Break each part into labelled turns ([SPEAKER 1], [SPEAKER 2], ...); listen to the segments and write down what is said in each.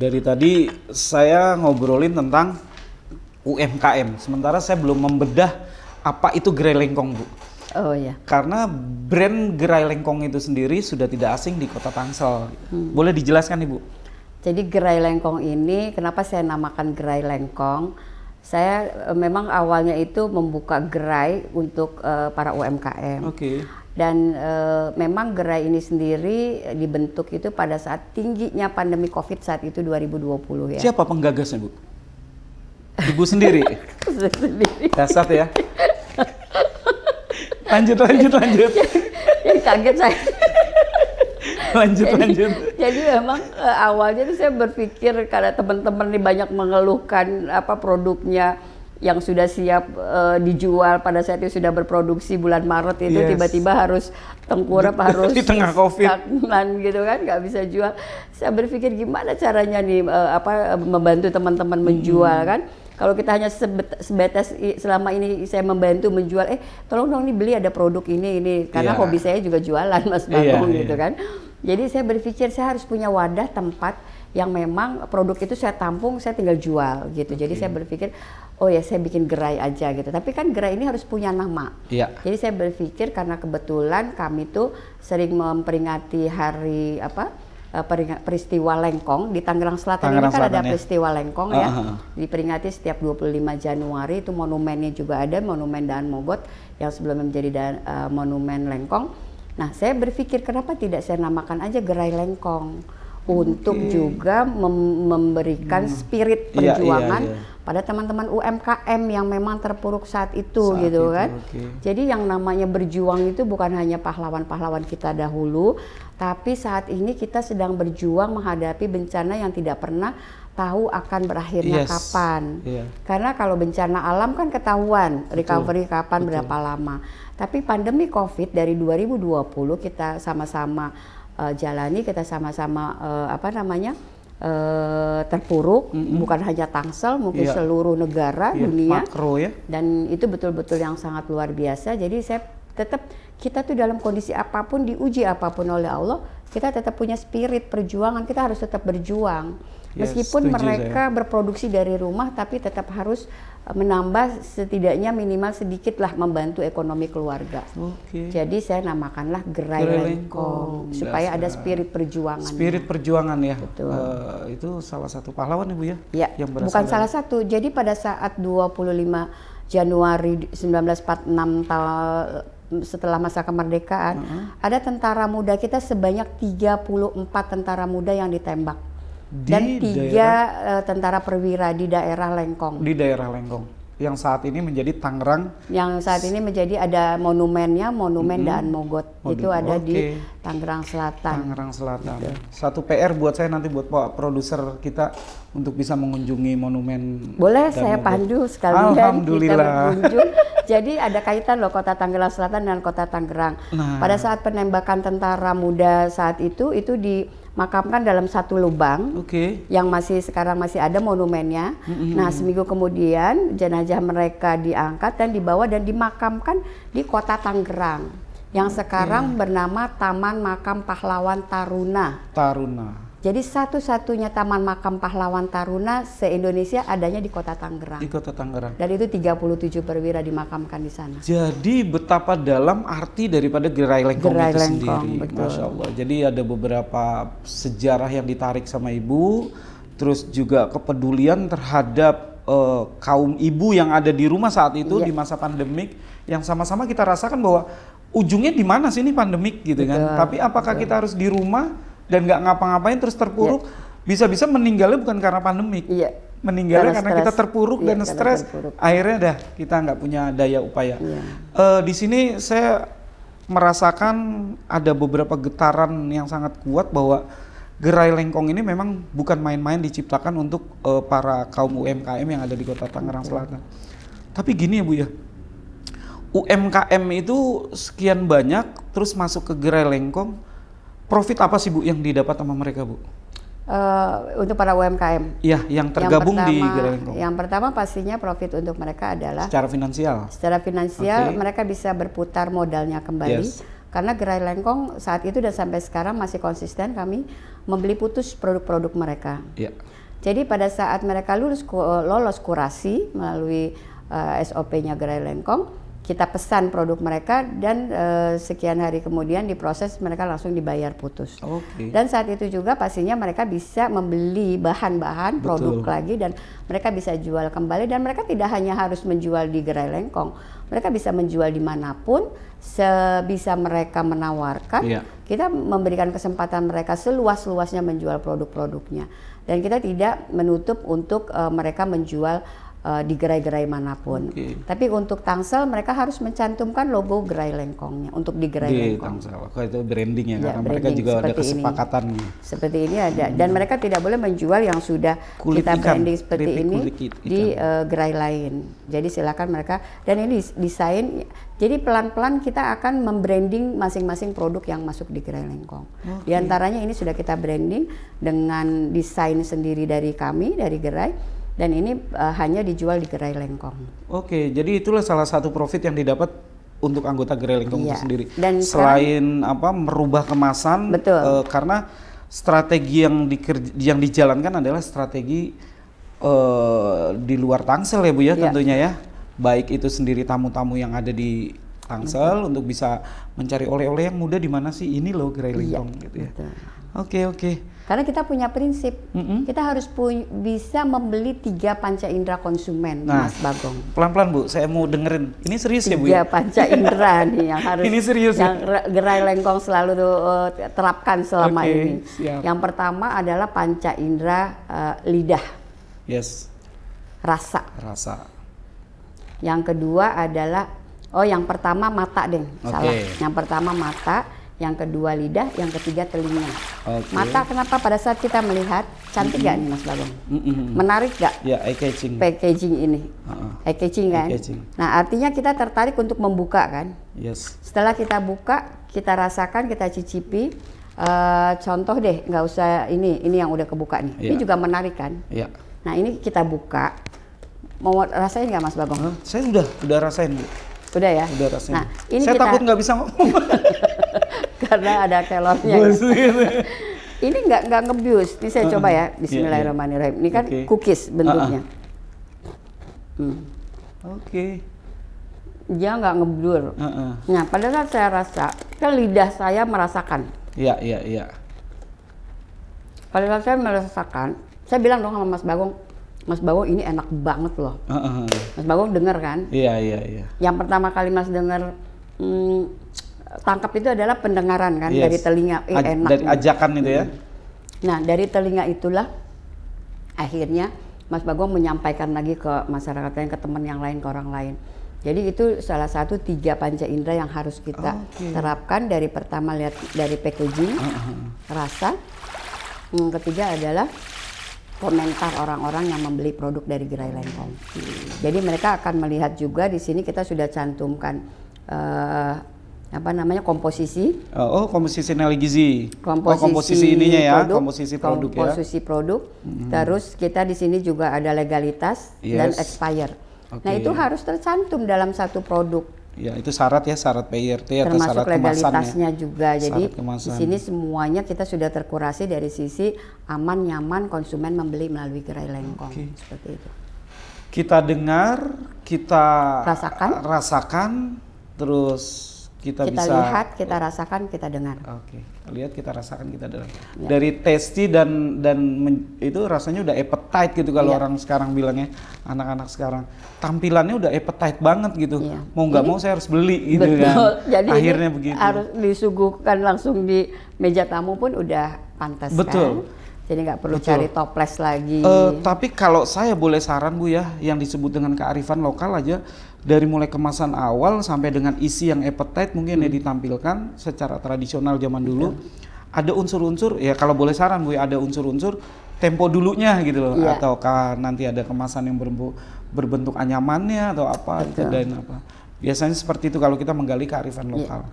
[SPEAKER 1] dari tadi saya ngobrolin tentang UMKM, sementara saya belum membedah apa itu gerai lengkong, Bu.
[SPEAKER 2] Oh ya.
[SPEAKER 1] Karena brand gerai lengkong itu sendiri sudah tidak asing di Kota Tangsel. Boleh dijelaskan, Ibu?
[SPEAKER 2] Jadi gerai lengkong ini, kenapa saya namakan gerai lengkong? Saya memang awalnya itu membuka gerai untuk para UMKM.
[SPEAKER 1] Oke.
[SPEAKER 2] Dan memang gerai ini sendiri dibentuk itu pada saat tingginya pandemi COVID saat itu 2020 ya.
[SPEAKER 1] Siapa penggagasnya, Bu? Ibu sendiri?
[SPEAKER 2] Sendiri.
[SPEAKER 1] Dasar ya. Lanjut.
[SPEAKER 2] Jadi kaget saya.
[SPEAKER 1] Lanjut.
[SPEAKER 2] Jadi memang awalnya itu saya berpikir karena teman-teman ini banyak mengeluhkan apa produknya yang sudah siap dijual pada saat itu sudah berproduksi bulan Maret itu tiba-tiba harus tengkurap harus
[SPEAKER 1] di tengah COVID
[SPEAKER 2] stagnan gitu kan, nggak bisa jual. Saya berpikir gimana caranya nih membantu teman-teman menjual kan. Kalau kita hanya sebatas selama ini saya membantu menjual, tolong dong nih beli ada produk ini karena hobi saya juga jualan Mas Bagong gitu kan. Jadi saya berpikir saya harus punya wadah tempat yang memang produk itu saya tampung, saya tinggal jual gitu. Jadi saya berpikir, oh ya saya bikin gerai aja gitu. Tapi kan gerai ini harus punya nama. Jadi saya berpikir karena kebetulan kami tuh sering memperingati hari peristiwa lengkong di Tangerang Selatan. Ini kan ada peristiwa lengkong ya. Diperingati setiap 25 Januari, itu monumennya juga ada, Monumen Daan Mogot yang sebelumnya menjadi monumen lengkong. Nah, saya berpikir kenapa tidak saya namakan aja gerai lengkong untuk juga memberikan spirit perjuangan pada teman-teman UMKM yang memang terpuruk saat itu gitu kan. Jadi yang namanya berjuang itu bukan hanya pahlawan-pahlawan kita dahulu, tapi saat ini kita sedang berjuang menghadapi bencana yang tidak pernah tahu akan berakhirnya kapan. Karena kalau bencana alam kan ketahuan recovery kapan berapa lama. Tapi pandemi COVID dari 2020 kita sama-sama jalani, kita sama-sama terpuruk, bukan hanya Tangsel, mungkin seluruh negara dunia,
[SPEAKER 1] makro ya.
[SPEAKER 2] Dan itu betul-betul yang sangat luar biasa. Jadi saya tetap, kita tuh dalam kondisi apapun, diuji apapun oleh Allah, kita tetap punya spirit perjuangan, kita harus tetap berjuang. Meskipun mereka berproduksi dari rumah, tapi tetap harus menambah setidaknya minimal sedikit lah membantu ekonomi keluarga. Jadi saya namakanlah gerai lengkong supaya ada spirit perjuangan.
[SPEAKER 1] Spirit perjuangan ya. Itu salah satu pahlawan Ibu ya?
[SPEAKER 2] Ya, bukan salah satu. Jadi pada saat 25 Januari 1946 setelah masa kemerdekaan, ada tentara muda kita sebanyak 34 tentara muda yang ditembak. Dan 3 tentara perwira di daerah Lengkong.
[SPEAKER 1] Di daerah Lengkong, yang saat ini menjadi Tangerang.
[SPEAKER 2] Yang saat ini menjadi ada monumennya, Monumen Daan Mogot. Itu ada di Tangerang Selatan.
[SPEAKER 1] Tangerang Selatan. Satu PR buat saya nanti buat Pak produser kita untuk bisa mengunjungi monumen.
[SPEAKER 2] Boleh saya pandu sekalian.
[SPEAKER 1] Alhamdulillah.
[SPEAKER 2] Kita berkunjung. Jadi ada kaitan loh Kota Tangerang Selatan dan Kota Tangerang. Pada saat penembakan tentara muda saat itu dimakamkan dalam satu lubang yang sekarang masih ada monumennya. Nah, seminggu kemudian jenazah mereka diangkat dan dibawa dan dimakamkan di Kota Tangerang yang sekarang bernama Taman Makam Pahlawan Taruna. Jadi satu-satunya Taman Makam Pahlawan Taruna se-Indonesia adanya di Kota Tangerang.
[SPEAKER 1] Di Kota Tangerang.
[SPEAKER 2] Dan itu 37 perwira dimakamkan di sana.
[SPEAKER 1] Jadi betapa dalam arti daripada gerai lengkong itu sendiri.
[SPEAKER 2] Betul.
[SPEAKER 1] Masya Allah. Jadi ada beberapa sejarah yang ditarik sama Ibu, terus juga kepedulian terhadap kaum ibu yang ada di rumah saat itu di masa pandemik, yang sama-sama kita rasakan bahwa ujungnya di mana sih ini pandemik gitu kan. Tapi apakah kita harus di rumah dan nggak ngapa-ngapain terus terpuruk, bisa-bisa meninggalnya bukan karena pandemik, meninggalnya karena kita terpuruk dan stres, akhirnya dah kita nggak punya daya upaya. Di sini saya merasakan ada beberapa getaran yang sangat kuat bahwa gerai lengkong ini memang bukan main-main diciptakan untuk para kaum UMKM yang ada di Kota Tangerang Selatan. Tapi gini ya Bu ya, UMKM itu sekian banyak terus masuk ke gerai lengkong, profit apa sih Bu yang didapat sama mereka Bu?
[SPEAKER 2] Untuk para UMKM?
[SPEAKER 1] Iya, yang tergabung di gerai lengkong.
[SPEAKER 2] Yang pertama pastinya profit untuk mereka adalah
[SPEAKER 1] secara finansial.
[SPEAKER 2] Secara finansial mereka bisa berputar modalnya kembali. Karena gerai lengkong saat itu dan sampai sekarang masih konsisten kami membeli putus produk-produk mereka. Jadi pada saat mereka lolos kurasi melalui SOP-nya Gerai Lengkong, kita pesan produk mereka dan sekian hari kemudian diproses, mereka langsung dibayar putus. Dan saat itu juga pastinya mereka bisa membeli bahan-bahan produk lagi dan mereka bisa jual kembali, dan mereka tidak hanya harus menjual di Gerai Lengkong, mereka bisa menjual dimanapun sebisa mereka menawarkan. Kita memberikan kesempatan mereka seluas-luasnya menjual produk-produknya, dan kita tidak menutup untuk mereka menjual di gerai-gerai manapun. Tapi untuk Tangsel mereka harus mencantumkan logo Gerai Lengkongnya untuk di Gerai Lengkong.
[SPEAKER 1] Tangsel, itu branding ya, karena mereka juga ada kesepakatannya.
[SPEAKER 2] Seperti ini ada, dan mereka tidak boleh menjual yang sudah kita branding seperti ini di gerai lain. Jadi silakan mereka, dan ini desain. Jadi pelan-pelan kita akan membranding masing-masing produk yang masuk di Gerai Lengkong. Di antaranya ini sudah kita branding dengan desain sendiri dari kami, dari gerai. Dan ini hanya dijual di Gerai Lengkong.
[SPEAKER 1] Jadi itulah salah satu profit yang didapat untuk anggota Gerai Lengkong itu sendiri.
[SPEAKER 2] Dan
[SPEAKER 1] selain merubah kemasan, karena strategi yang dijalankan adalah strategi di luar Tangsel ya Bu ya, tentunya ya. Baik itu sendiri tamu-tamu yang ada di Tangsel untuk bisa mencari oleh-oleh yang mudah di mana sih, ini loh Gerai Lengkong gitu ya. Oke.
[SPEAKER 2] Karena kita punya prinsip, kita harus bisa membeli 3 panca indera konsumen, Mas Bagong.
[SPEAKER 1] Pelan-pelan Bu, saya mau dengerin. Ini serius ya Bu?
[SPEAKER 2] 3 panca indera nih yang harus,
[SPEAKER 1] ini serius
[SPEAKER 2] yang Gerai Lengkong selalu terapkan selama ini.
[SPEAKER 1] Siap.
[SPEAKER 2] Yang pertama adalah panca indera lidah. Rasa. Yang kedua adalah, yang pertama mata deh, salah. Yang pertama mata. Yang kedua lidah, yang ketiga telinga. Mata kenapa? Pada saat kita melihat, cantik gak nih Mas Bagong? Menarik gak?
[SPEAKER 1] Ya, eye catching.
[SPEAKER 2] Packaging ini, eye catching kan? Nah artinya kita tertarik untuk membuka kan? Setelah kita buka, kita rasakan, kita cicipi. Contoh deh, nggak usah ini yang udah kebuka nih. Ini juga menarik kan? Nah ini kita buka, mau rasain nggak Mas Bagong?
[SPEAKER 1] Saya udah rasain Bu.
[SPEAKER 2] Udah ya?
[SPEAKER 1] Udah rasain.
[SPEAKER 2] Nah, ini
[SPEAKER 1] saya takut nggak bisa ngomong.
[SPEAKER 2] Karena ada kelornya ya. Ini nggak ngebius. Ini saya coba ya. Bismillahirrahmanirrahim. Ini kan cookies bentuknya. Dia nggak ngeblur. Nah, pada saat saya rasa, kan lidah saya merasakan.
[SPEAKER 1] Iya.
[SPEAKER 2] Pada saat saya merasakan, saya bilang dong sama Mas Bagong ini enak banget loh. Mas Bagong denger kan?
[SPEAKER 1] Iya. Yang
[SPEAKER 2] pertama kali Mas denger tangkap itu adalah pendengaran kan, dari telinga. Enak.
[SPEAKER 1] Dari ajakan itu ya.
[SPEAKER 2] Nah dari telinga itulah akhirnya Mas Bagong menyampaikan lagi ke masyarakat lain, ke teman yang lain, ke orang lain. Jadi itu salah satu 3 panca indera yang harus kita terapkan. Dari pertama lihat dari packaging, rasa. Yang ketiga adalah komentar orang-orang yang membeli produk dari Gerai Lengkong. Jadi mereka akan melihat juga di sini kita sudah cantumkan komposisi.
[SPEAKER 1] Komposisi nilai gizi. Komposisi ininya ya, komposisi produk ya.
[SPEAKER 2] Komposisi produk. Terus kita di sini juga ada legalitas dan expire. Nah itu harus tercantum dalam satu produk.
[SPEAKER 1] Ya itu syarat ya, syarat PIRT atau
[SPEAKER 2] termasuk
[SPEAKER 1] syarat
[SPEAKER 2] legalitasnya
[SPEAKER 1] kemasannya
[SPEAKER 2] juga. Jadi di sini semuanya kita sudah terkurasi dari sisi aman, nyaman konsumen membeli melalui Gerai Lengkong. Seperti itu.
[SPEAKER 1] Kita dengar, kita rasakan, terus kita bisa
[SPEAKER 2] lihat, kita rasakan, kita dengar.
[SPEAKER 1] Lihat, kita rasakan, kita dengar. Dari tasty dan itu rasanya udah appetite gitu kalau orang sekarang bilangnya, anak-anak sekarang tampilannya udah appetite banget gitu. Mau nggak mau saya harus beli gitu kan. Jadi akhirnya begitu.
[SPEAKER 2] Harus disuguhkan langsung di meja tamu pun udah pantas kan. Jadi nggak perlu cari toples lagi.
[SPEAKER 1] Tapi kalau saya boleh saran Bu ya, yang disebut dengan kearifan lokal aja, dari mulai kemasan awal sampai dengan isi yang appetite mungkin ya ditampilkan secara tradisional zaman dulu. Ada unsur-unsur, ya kalau boleh saran Bu ya, ada unsur-unsur tempo dulunya gitu loh. Ataukah nanti ada kemasan yang berbentuk anyamannya atau apa gitu, dan apa. Biasanya seperti itu kalau kita menggali kearifan lokal.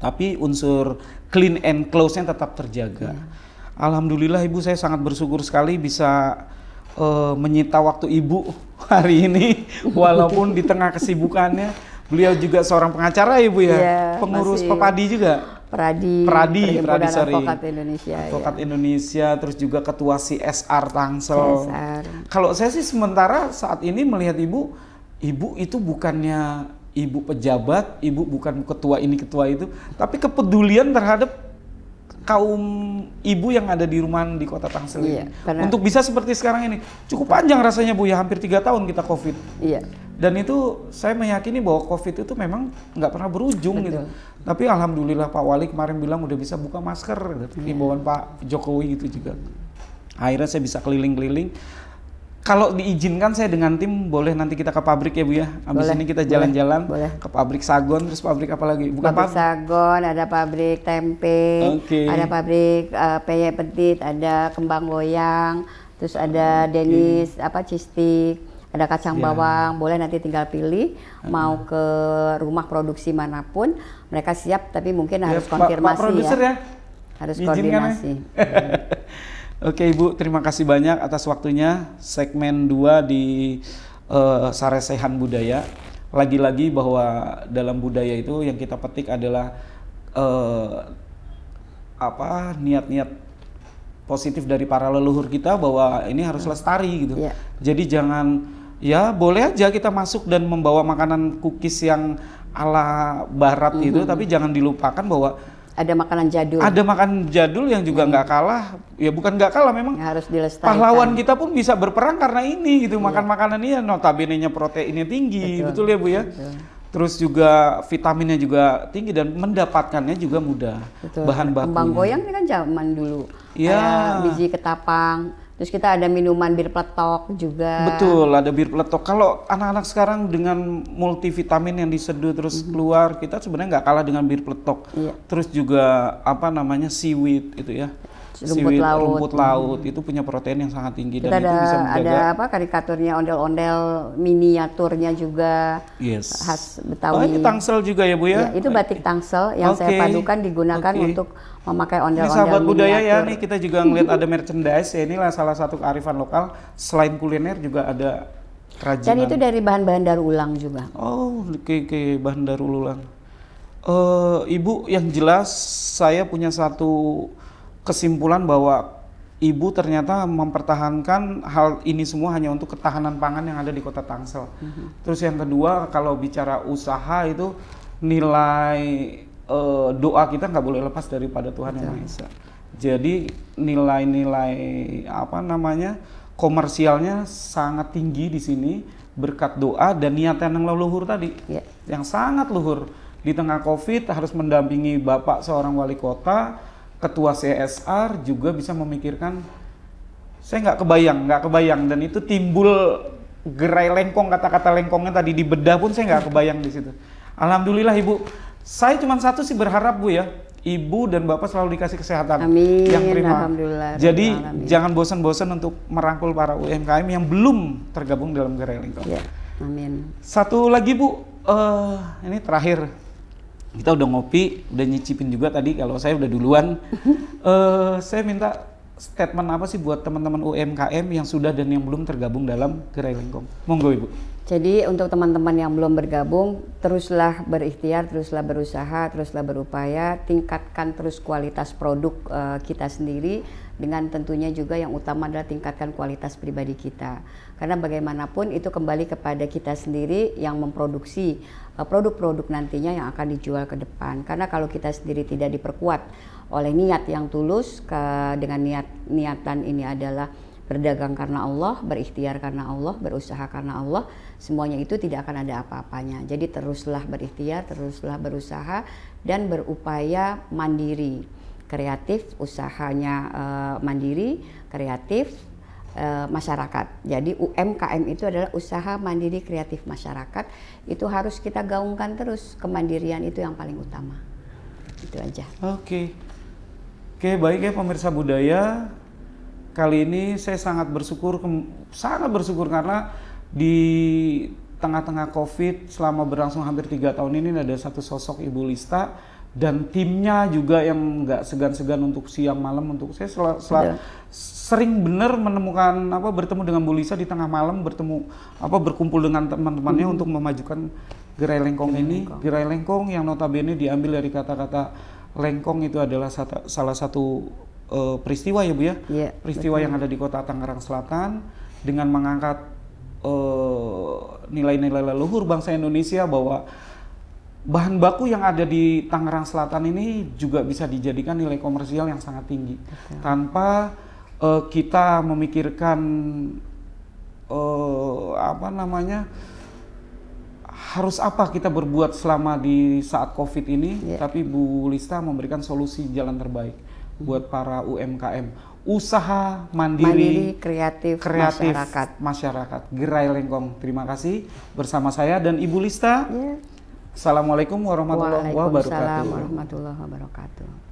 [SPEAKER 1] Tapi unsur clean and close-nya tetap terjaga. Alhamdulillah Ibu, saya sangat bersyukur sekali bisa menyita waktu Ibu hari ini, walaupun di tengah kesibukannya. Beliau juga seorang pengacara Ibu ya, pengurus Pepadi juga.
[SPEAKER 2] Pradi
[SPEAKER 1] Pradi sorry.
[SPEAKER 2] Advokat Indonesia.
[SPEAKER 1] Advokat Indonesia, terus juga ketua CSR Tangsel.
[SPEAKER 2] CSR.
[SPEAKER 1] Kalau saya sih sementara saat ini melihat ibu itu bukannya ibu pejabat, ibu bukan ketua ini ketua itu, tapi kepedulian terhadap kaum ibu yang ada di rumah di Kota Tangsel ini. Untuk bisa seperti sekarang ini, cukup panjang rasanya Bu ya, hampir 3 tahun kita COVID.
[SPEAKER 2] Iya.
[SPEAKER 1] Dan itu saya meyakini bahwa COVID itu memang nggak pernah berujung gitu. Tapi alhamdulillah Pak Wali kemarin bilang udah bisa buka masker, himbauan Pak Jokowi gitu juga. Akhirnya saya bisa keliling-keliling. Kalau diizinkan saya dengan tim boleh nanti kita ke pabrik ya Bu ya. Habis ini kita jalan-jalan ke pabrik Sagon, terus pabrik apa lagi? Bukan
[SPEAKER 2] pabrik Sagon, ada pabrik tempe, ada pabrik peyek petit, ada kembang goyang, terus ada Denis Cistik, ada kacang bawang. Boleh nanti tinggal pilih mau ke rumah produksi manapun, mereka siap, tapi mungkin harus konfirmasi
[SPEAKER 1] Pak produser ya.
[SPEAKER 2] Harus koordinasi.
[SPEAKER 1] Oke Ibu, terima kasih banyak atas waktunya. Segmen 2 di Saresehan Budaya. Lagi-lagi bahwa dalam budaya itu yang kita petik adalah niat-niat positif dari para leluhur kita bahwa ini harus lestari gitu. Jadi jangan, ya boleh aja kita masuk dan membawa makanan cookies yang ala barat itu, tapi jangan dilupakan bahwa
[SPEAKER 2] ada makanan jadul.
[SPEAKER 1] Ada makanan jadul yang juga nggak kalah, ya bukan nggak kalah, memang
[SPEAKER 2] harus dilestarikan.
[SPEAKER 1] Pahlawan kita pun bisa berperang karena ini gitu, makan makanan ini notabene-nya proteinnya tinggi, betul ya Bu ya. Terus juga vitaminnya juga tinggi dan mendapatkannya juga mudah. Bahan bakunya.
[SPEAKER 2] Kembang goyang ini kan zaman dulu. Iya. Biji ketapang. Terus kita ada minuman bir peletok juga.
[SPEAKER 1] Betul, ada bir peletok. Kalau anak-anak sekarang dengan multivitamin yang diseduh terus keluar, kita sebenarnya nggak kalah dengan bir peletok. Terus juga seaweed itu ya. Rumput laut itu punya protein yang sangat tinggi.
[SPEAKER 2] Kita
[SPEAKER 1] dan itu bisa menjaga.
[SPEAKER 2] Ada karikaturnya ondel-ondel miniaturnya juga. Khas Betawi.
[SPEAKER 1] Ini Tangsel juga ya Bu ya?
[SPEAKER 2] Itu batik Tangsel yang saya padukan digunakan untuk memakai ondel-ondel.
[SPEAKER 1] Ini sahabat budaya ya, nih kita juga ngeliat ada merchandise ya, inilah salah satu kearifan lokal. Selain kuliner juga ada kerajinan.
[SPEAKER 2] Dan itu dari bahan-bahan daur ulang juga.
[SPEAKER 1] Bahan daur ulang. Ibu, yang jelas saya punya satu kesimpulan bahwa Ibu ternyata mempertahankan hal ini semua hanya untuk ketahanan pangan yang ada di Kota Tangsel. Terus yang kedua, kalau bicara usaha itu nilai doa kita nggak boleh lepas daripada Tuhan Yang Maha Esa. Jadi nilai-nilai komersialnya sangat tinggi di sini berkat doa dan niatan yang leluhur tadi, yang sangat luhur. Di tengah COVID harus mendampingi Bapak seorang wali kota, ketua CSR juga bisa memikirkan. Saya nggak kebayang dan itu timbul gerai lengkong, kata-kata lengkongnya tadi di bedah pun saya nggak kebayang di situ. Alhamdulillah Ibu, saya cuma satu sih berharap Bu ya, Ibu dan Bapak selalu dikasih kesehatan yang prima. Jadi jangan bosan-bosan untuk merangkul para UMKM yang belum tergabung dalam gerai lengkong.
[SPEAKER 2] Amin.
[SPEAKER 1] Satu lagi Bu, ini terakhir. Kita udah ngopi, udah nyicipin juga tadi, kalau saya udah duluan. Saya minta statement apa sih buat teman-teman UMKM yang sudah dan yang belum tergabung dalam gerai lengkong. Monggo Ibu.
[SPEAKER 2] Jadi untuk teman-teman yang belum bergabung, teruslah berikhtiar, teruslah berusaha, teruslah berupaya, tingkatkan terus kualitas produk kita sendiri, dengan tentunya juga yang utama adalah tingkatkan kualitas pribadi kita. Karena bagaimanapun itu kembali kepada kita sendiri yang memproduksi produk-produk nantinya yang akan dijual ke depan. Karena kalau kita sendiri tidak diperkuat oleh niat yang tulus, dengan niatan ini adalah berdagang karena Allah, berikhtiar karena Allah, berusaha karena Allah, semuanya itu tidak akan ada apa-apanya. Jadi teruslah berikhtiar, teruslah berusaha dan berupaya mandiri, kreatif, usahanya mandiri, kreatif, masyarakat. Jadi UMKM itu adalah usaha mandiri kreatif masyarakat. Itu harus kita gaungkan terus, kemandirian itu yang paling utama. Itu aja.
[SPEAKER 1] Oke, baik ya pemirsa budaya. Kali ini saya sangat bersyukur karena di tengah-tengah COVID selama berlangsung hampir 3 tahun ini ada satu sosok Ibu Lista dan timnya juga yang nggak segan-segan untuk siang malam untuk saya sering benar menemukan bertemu dengan Bu Lista di tengah malam, berkumpul dengan teman-temannya untuk memajukan gerai lengkong ini. Gerai lengkong yang notabene diambil dari kata-kata Lengkong itu adalah salah satu peristiwa ya Bu ya, peristiwa
[SPEAKER 2] betul.
[SPEAKER 1] yang ada di Kota Tangerang Selatan dengan mengangkat nilai-nilai leluhur bangsa Indonesia, bahwa bahan baku yang ada di Tangerang Selatan ini juga bisa dijadikan nilai komersial yang sangat tinggi. Betul. Tanpa kita memikirkan harus apa kita berbuat selama di saat COVID ini, tapi Bu Lista memberikan solusi jalan terbaik buat para UMKM, usaha mandiri kreatif masyarakat. Gerai Lengkong. Terima kasih bersama saya dan Ibu Lista. Assalamualaikum warahmatullahi wabarakatuh.
[SPEAKER 2] Waalaikumsalam warahmatullahi wabarakatuh.